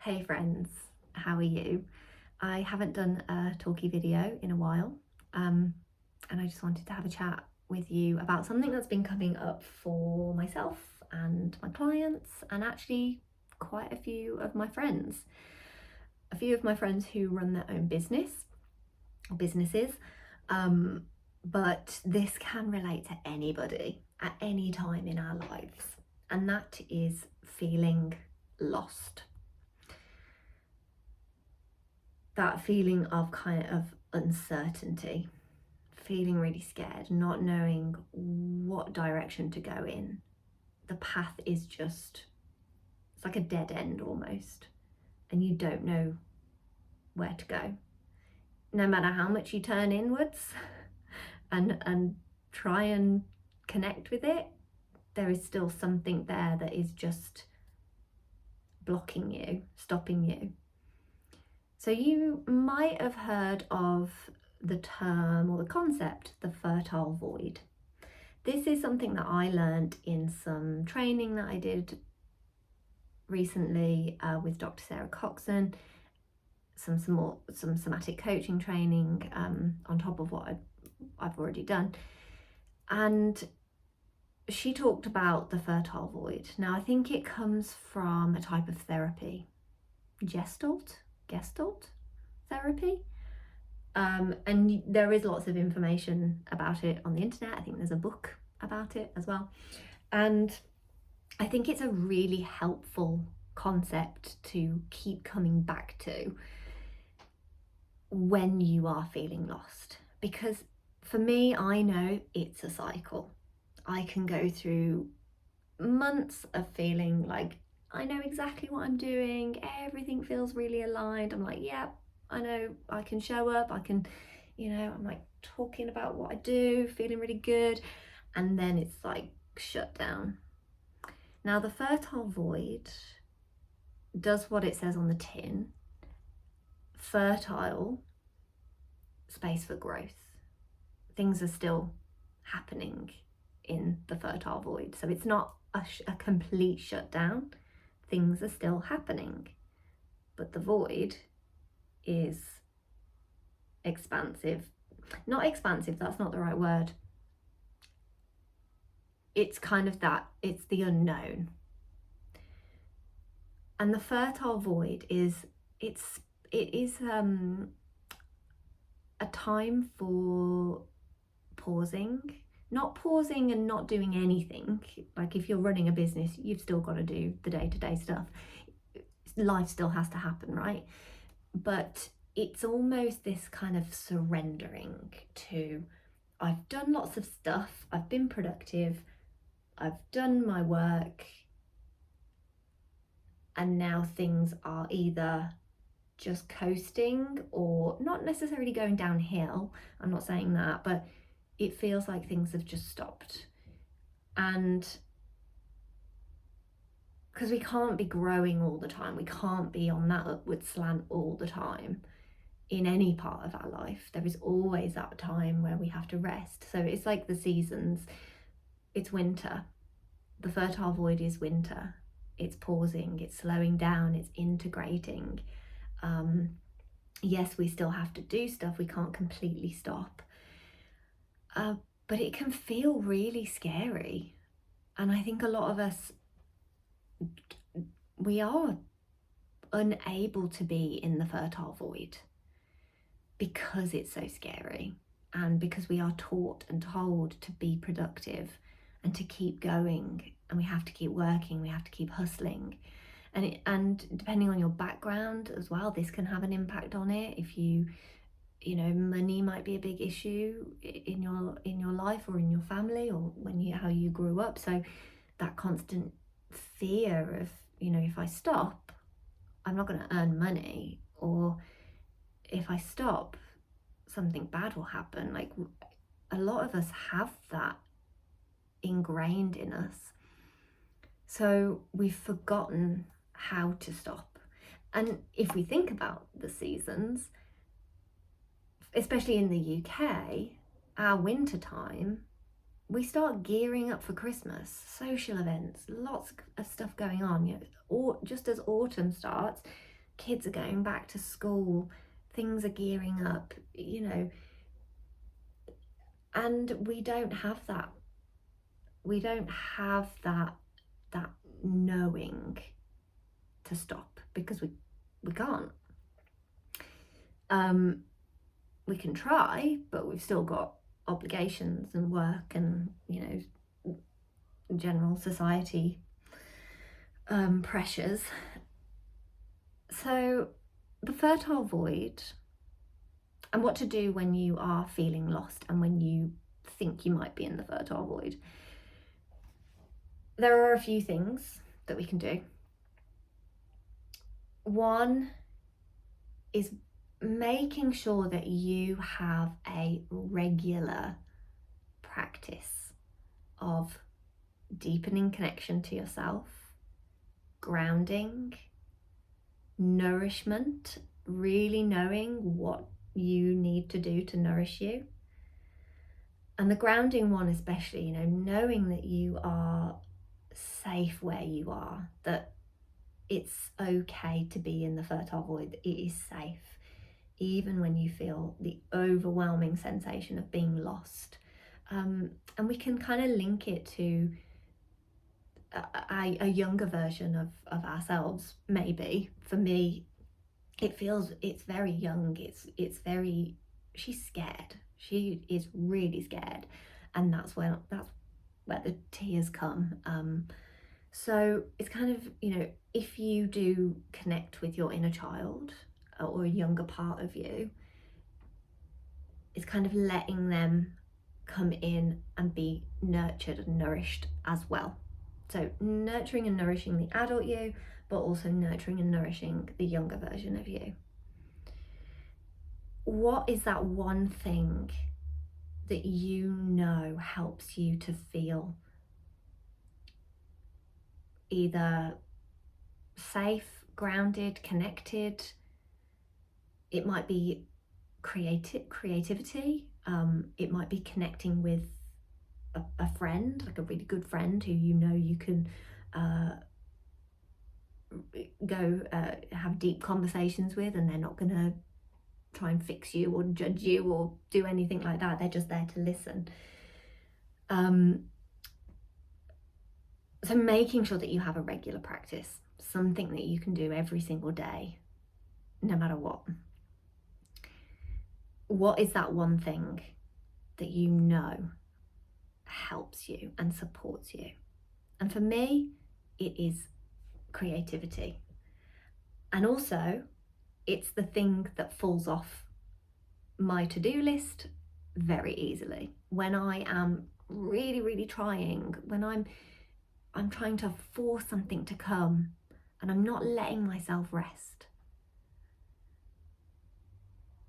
Hey friends, how are you? I haven't done a talkie video in a while, and I just wanted to have a chat with you about something that's been coming up for myself and my clients, and actually quite a few of my friends. A few of my friends who run their own business or businesses, but this can relate to anybody at any time in our lives, and that is feeling lost. That feeling of kind of uncertainty, feeling really scared, not knowing what direction to go in. The path is just, it's like a dead end almost, and you don't know where to go. No matter how much you turn inwards and try and connect with it, there is still something there that is just blocking you, stopping you. So you might have heard of the term or the concept, the fertile void. This is something that I learned in some training that I did recently with Dr. Sarah Coxon, some somatic coaching training on top of what I've already done. And she talked about the fertile void. Now, I think it comes from a type of therapy, Gestalt therapy. And there is lots of information about it on the internet. I think there's a book about it as well. And I think it's a really helpful concept to keep coming back to when you are feeling lost. Because for me, I know it's a cycle. I can go through months of feeling like I know exactly what I'm doing. Everything feels really aligned. I'm like, yeah, I know I can show up. I can, I'm like talking about what I do, feeling really good. And then it's like shut down. Now, the fertile void does what it says on the tin. Fertile, space for growth. Things are still happening in the fertile void. So it's not a complete shutdown. Things are still happening. But the void is expansive. Not expansive, that's not the right word. It's kind of that, it's the unknown. And the fertile void is, it is a time for pausing. Not pausing and not doing anything. Like if you're running a business, you've still got to do the day-to-day stuff. Life still has to happen, right? But it's almost this kind of surrendering to, I've done lots of stuff, I've been productive, I've done my work, and now things are either just coasting or not necessarily going downhill. I'm not saying that, but it feels like things have just stopped. And because we can't be growing all the time, we can't be on that upward slant all the time in any part of our life. There is always that time where we have to rest. So it's like the seasons. It's winter. The fertile void is winter. It's pausing, it's slowing down, it's integrating. Yes, we still have to do stuff. We can't completely stop. But it can feel really scary. And I think a lot of us, we are unable to be in the fertile void because it's so scary, and because we are taught and told to be productive and to keep going, and we have to keep working, we have to keep hustling. And depending on your background as well, this can have an impact on it. If money might be a big issue in your life or in your family, or how you grew up. So that constant fear of, if I stop, I'm not going to earn money, or if I stop, something bad will happen. Like, a lot of us have that ingrained in us. So we've forgotten how to stop. And if we think about the seasons, especially in the UK, our winter time, we start gearing up for Christmas, social events, lots of stuff going on. Or just as autumn starts, kids are going back to school, things are gearing up, and we don't have that. We don't have that knowing to stop, because we can't. We can try, but we've still got obligations and work and, general society pressures. So the fertile void, and what to do when you are feeling lost and when you think you might be in the fertile void. There are a few things that we can do. One is making sure that you have a regular practice of deepening connection to yourself, grounding, nourishment, really knowing what you need to do to nourish you. And the grounding one especially, knowing that you are safe where you are, that it's okay to be in the fertile void, it is safe, even when you feel the overwhelming sensation of being lost. And we can kind of link it to a younger version of ourselves, maybe. For me, it's very young, it's very, she's scared, she is really scared, and that's where the tears come. So it's kind of, if you do connect with your inner child or a younger part of you, it's kind of letting them come in and be nurtured and nourished as well. So nurturing and nourishing the adult you, but also nurturing and nourishing the younger version of you. What is that one thing that helps you to feel either safe, grounded, connected? It might be creativity. It might be connecting with a friend, like a really good friend who you can go have deep conversations with, and they're not going to try and fix you or judge you or do anything like that. They're just there to listen. So making sure that you have a regular practice, something that you can do every single day, no matter what. What is that one thing that helps you and supports you? And for me, it is creativity. And also, it's the thing that falls off my to-do list very easily. When I am really, really trying, when I'm trying to force something to come and I'm not letting myself rest,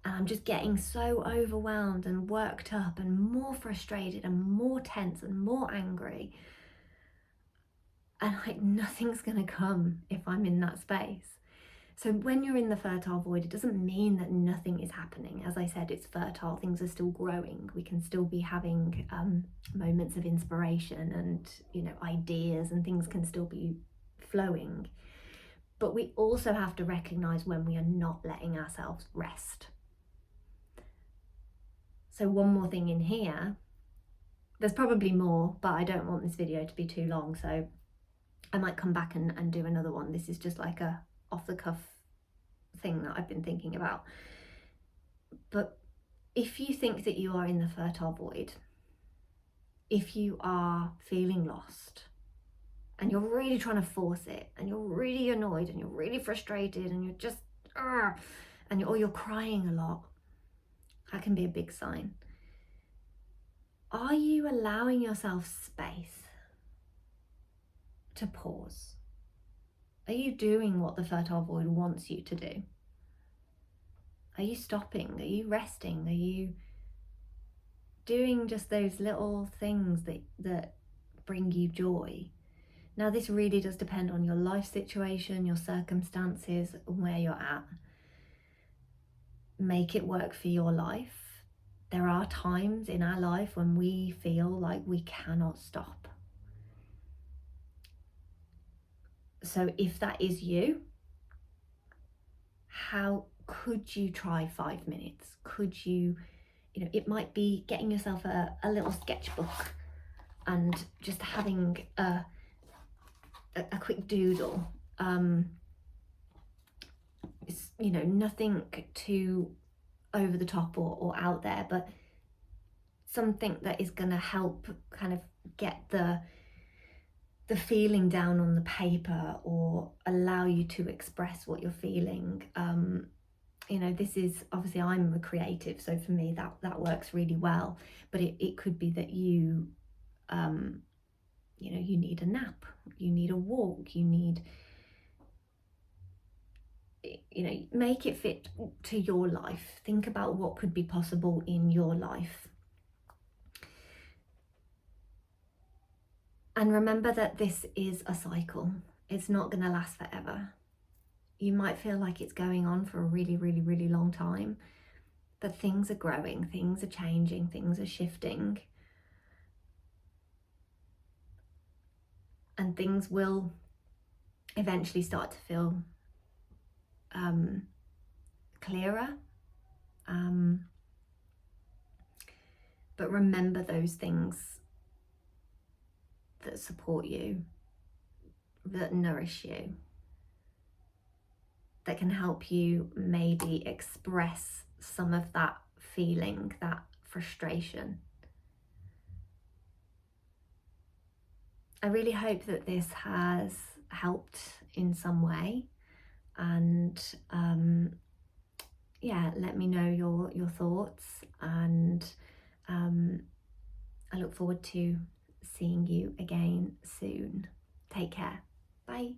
and I'm just getting so overwhelmed and worked up and more frustrated and more tense and more angry, and like nothing's gonna come if I'm in that space. So when you're in the fertile void, it doesn't mean that nothing is happening. As I said, it's fertile, things are still growing. We can still be having moments of inspiration and, ideas, and things can still be flowing. But we also have to recognize when we are not letting ourselves rest. So one more thing in here, there's probably more, but I don't want this video to be too long, so I might come back and do another one. This is just like a off the cuff thing that I've been thinking about. But if you think that you are in the fertile void, if you are feeling lost and you're really trying to force it, and you're really annoyed and you're really frustrated and you're just or you're crying a lot, that can be a big sign. Are you allowing yourself space to pause? Are you doing what the fertile void wants you to do? Are you stopping? Are you resting? Are you doing just those little things that bring you joy? Now, this really does depend on your life situation, your circumstances, where you're at. Make it work for your life. There are times in our life when we feel like we cannot stop. So if that is you, how could you try 5 minutes? Could you, it might be getting yourself a little sketchbook and just having a quick doodle. It's, nothing too over the top or out there, but something that is going to help kind of get the feeling down on the paper or allow you to express what you're feeling. This is obviously, I'm a creative, so for me that works really well, but it could be that you you need a nap, you need a walk, you need, make it fit to your life. Think about what could be possible in your life. And remember that this is a cycle. It's not going to last forever. You might feel like it's going on for a really, really, really long time, but things are growing, things are changing, things are shifting. And things will eventually start to feel clearer. But remember those things that support you, that nourish you, that can help you maybe express some of that feeling, that frustration. I really hope that this has helped in some way, and let me know your thoughts, and I look forward to seeing you again soon. Take care. Bye.